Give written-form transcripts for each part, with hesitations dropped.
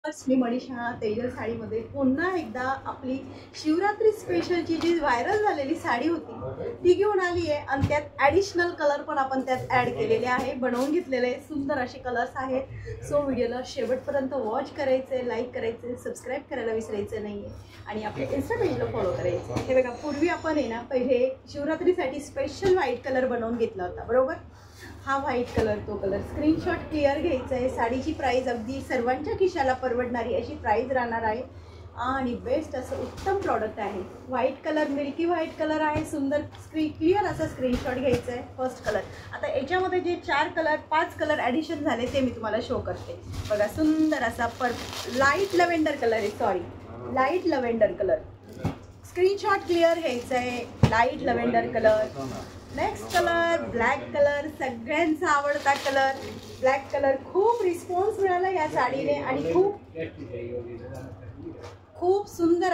मी मनीषा तेजल साडीमध्ये पुन्हा एकदा आपली शिवरात्री स्पेशलची जी व्हायरल झालेली साडी होती ती घेऊन आली आहे आणि त्यात ॲडिशनल कलर पण आपण त्यात ॲड केलेले आहे, बनवून घेतलेले सुंदर असे कलर्स आहेत। सो व्हिडिओला शेवटपर्यंत वॉच करायचे, लाईक करायचे, सबस्क्राईब करायला विसरायचं नाही आहे आणि आपल्या इन्स्टा पेजला फॉलो करायचं। हे बघा, पूर्वी आपण आहे ना पहिले शिवरात्रीसाठी स्पेशल व्हाईट कलर बनवून घेतला होता, बरोबर। हा व्हाईट कलर, तो कलर स्क्रीनशॉट क्लिअर घ्यायचा आहे। साडीची प्राइस अगदी सर्वांच्या खिशाला परवडणारी अशी प्राइस राहणार आहे आणि बेस्ट असं उत्तम प्रॉडक्ट आहे। White colour, milky white colour आहे, सुंदर क्लिअर असा स्क्रीनशॉट घ्यायचा आहे। फर्स्ट कलर, आता याच्यामध्ये जे 5 कलर ॲडिशन झाले ते मी तुम्हाला शो करते। बघा, सुंदर असा लाईट लव्हेंडर कलर आहे, sorry light lavender colour, screenshot clear घ्यायचा आहे। Light lavender colour. Next colour black colour, सगळ्यांचा आवडता कलर ब्लॅक कलर। खूप रिस्पॉन्स मिळाला या साडीने आणि खूप सुंदर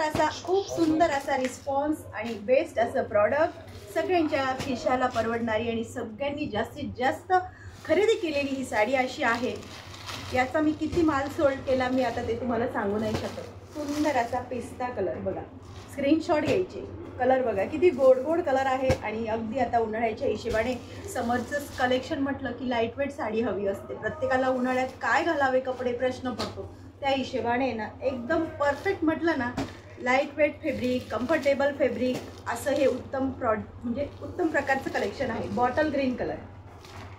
असा रिस्पॉन्स आणि बेस्ट असं प्रॉडक्ट, सगळ्यांच्या खिशाला परवडणारी आणि सगळ्यांनी जास्तीत जास्त खरेदी केलेली ही साडी अशी आहे। याचा मी किती माल सोल्ड केला मी आता ते तुम्हाला सांगू नाही शकत। सुंदर असा पिस्ता कलर, बघा स्क्रीनशॉट घ्यायचे। कलर बघा किती गोड गोड कलर आहे आणि अगदी आता उन्हाळ्याच्या हिशोबाने समरचं कलेक्शन म्हटलं की लाईटवेट साडी हवी असते प्रत्येकाला। उन्हाळ्यात काय घालावे कपडे प्रश्न पडतो, त्या हिशोबाने ना एकदम परफेक्ट म्हटलं ना लाईटवेट फॅब्रिक, कम्फर्टेबल फॅब्रिक असं हे उत्तम म्हणजे उत्तम प्रकारचं कलेक्शन आहे। बॉटल ग्रीन कलर,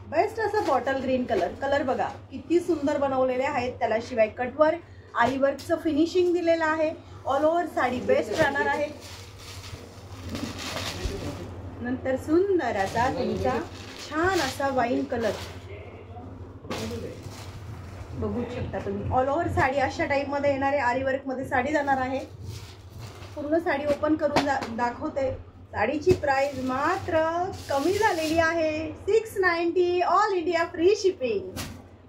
बेस्ट असं बॉटल ग्रीन कलर। कलर बघा किती सुंदर बनवलेले आहेत, त्याला शिवाय कटवर आरीवर्कचं फिनिशिंग दिलेलं आहे। ऑल ओव्हर साडी बेस्ट राहणार आहे। नंतर सुंदर असा तुमचा छान असा वाईन कलर बघू शकता तुम्ही। ऑल ओव्हर साडी अशा टाईपमध्ये येणार आहे, आरीवर्क मध्ये साडी जाणार आहे। पूर्ण साडी ओपन करून दाखवते। साडीची प्राइस मात्र कमी झालेली आहे, 690, ऑल इंडिया फ्री शिपिंग।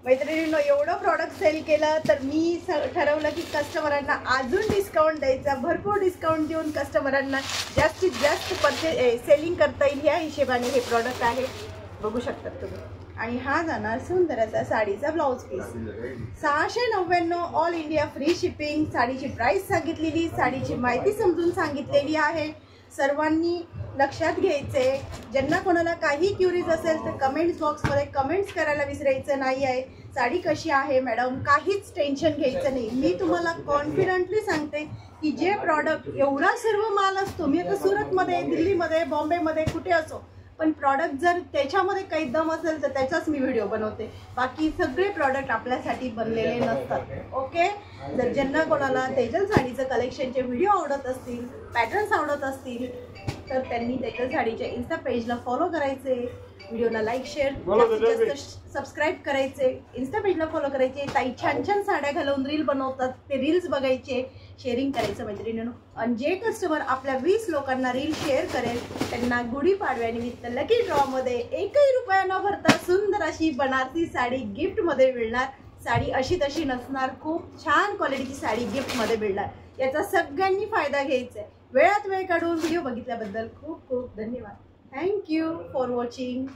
मैत्रिणींनो, एवढं प्रॉडक्ट सेल केलं तर मी ठरवलं की कस्टमरांना अजून डिस्काउंट द्यायचा, भरपूर डिस्काउंट देऊन कस्टमरांना जास्तीत जास्त सेलिंग करता येईल या हिशेबाने हे प्रॉडक्ट आहे, बघू शकता तुम्ही। आणि हा जाणार सुंदर असा साडीचा blouse piece, 699, all India free shipping. साडीची प्राइस सांगितलेली, साडीची माहिती समजून सांगितलेली आहे, सर्वांनी लक्षात घ्यायचे। ज्यांना कोणाला काही क्युरीज असेल तर कमेंट्स बॉक्समध्ये कमेंट्स करायला विसरायचं नाही आहे। साडी कशी आहे मॅडम, काहीच टेन्शन घ्यायचं नाही। मी तुम्हाला कॉन्फिडंटली सांगते की जे प्रॉडक्ट एवढा सर्व माल असतो, मी आता सुरतमध्ये, दिल्लीमध्ये, बॉम्बेमध्ये कुठे असो, पण प्रॉडक्ट जर त्याच्यामध्ये काही दम असेल तर त्याचाच मी व्हिडिओ बनवते, बाकी सगळे प्रॉडक्ट आपल्यासाठी बनलेले नसतात। ओके, जर ज्यांना कोणाला तेजल साडीचं कलेक्शनचे व्हिडिओ आवडत असतील, पॅटर्न्स आवडत असतील तर त्यांनी तेजल साडीच्या इन्स्टा पेजला फॉलो करायचे, व्हिडिओला लाईक शेअर जास्तीत जास्त सबस्क्राईब करायचे, इन्स्टा पेजला फॉलो करायचे। ताई छान छान साड्या घालून रील बनवतात, ते रील्स बघायचे, शेअरिंग करायचं मैत्रिणींनो। आणि जे कस्टमर आपल्या 20 लोकांना रील शेअर करेल त्यांना गुढीपाडव्यानिमित्त लकी ड्रॉमध्ये 1 रुपया न भरता सुंदर अशी बनारसी साडी गिफ्टमध्ये मिळणार। साडी अशी तशी नसणार, खूप छान क्वालिटीची साडी गिफ्टमध्ये मिळणार, याचा सगळ्यांनी फायदा घ्यायचा आहे। वेळात वेळ काढून व्हिडिओ बघितल्याबद्दल खूप खूप धन्यवाद। Thank you for watching.